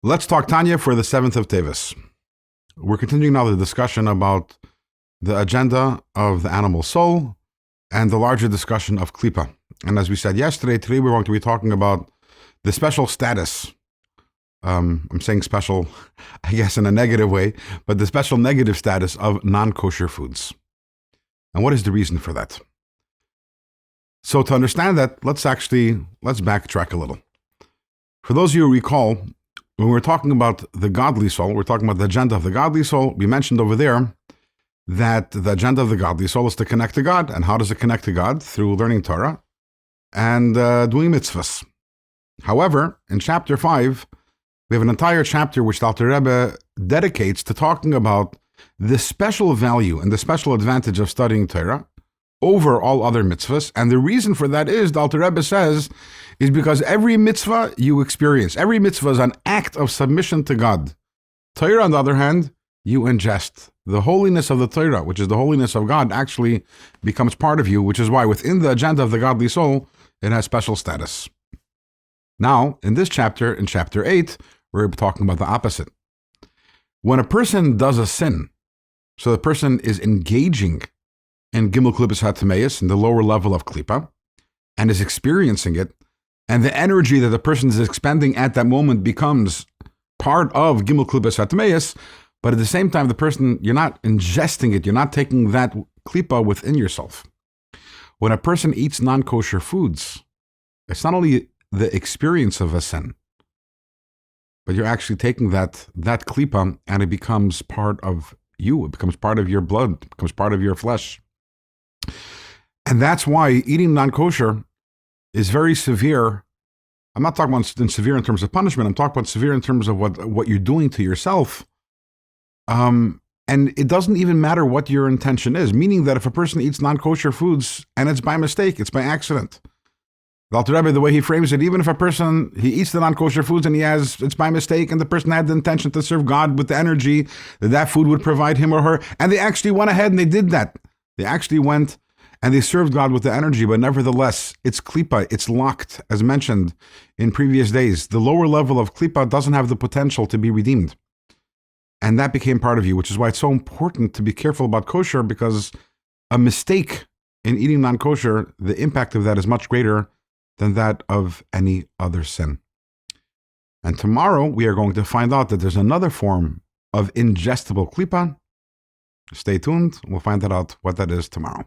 Let's talk Tanya for the 7th of Teves. We're continuing now the discussion about the agenda of the animal soul and the larger discussion of Kelipah. And as we said yesterday, today we're going to be talking about the special status. I'm saying special, I guess, in a negative way, but the special negative status of non-kosher foods. And what is the reason for that? So to understand that, let's backtrack a little. For those of you who recall, when we're talking about the godly soul, we're talking about the agenda of the godly soul. We mentioned over there that the agenda of the godly soul is to connect to God. And how does it connect to God? Through learning Torah and doing mitzvahs. However, in chapter 5, we have an entire chapter which the Alter Rebbe dedicates to talking about the special value and the special advantage of studying Torah over all other mitzvahs. And the reason for that is, the Alter Rebbe says, is because every mitzvah you experience, every mitzvah is an act of submission to God. Torah, on the other hand, you ingest. The holiness of the Torah, which is the holiness of God, actually becomes part of you, which is why within the agenda of the godly soul, it has special status. Now, in this chapter, in chapter 8, we're talking about the opposite. When a person does a sin, so the person is engaging in Gimel Kelipah HaTameis, in the lower level of Kelipah, and is experiencing it, and the energy that the person is expending at that moment becomes part of Gimel Kelipah HaTameis, but at the same time, the person, you're not ingesting it, you're not taking that Kelipah within yourself. When a person eats non-kosher foods, it's not only the experience of a sin, but you're actually taking that Kelipah and it becomes part of you, it becomes part of your blood, it becomes part of your flesh. And that's why eating non-kosher is very severe. I'm not talking about severe in terms of punishment. I'm talking about severe in terms of what you're doing to yourself. And it doesn't even matter what your intention is, meaning that if a person eats non-kosher foods and it's by mistake, it's by accident. The Alter Rebbe, the way he frames it, even if a person, he eats the non-kosher foods and it's by mistake, and the person had the intention to serve God with the energy that food would provide him or her, and they actually went ahead and they did that. They actually went and they served God with the energy, but nevertheless, it's Kelipah, it's locked, as mentioned in previous days. The lower level of Kelipah doesn't have the potential to be redeemed. And that became part of you, which is why it's so important to be careful about kosher, because a mistake in eating non-kosher, the impact of that is much greater than that of any other sin. And tomorrow, we are going to find out that there's another form of ingestible Kelipah. Stay tuned. We'll find that out what that is tomorrow.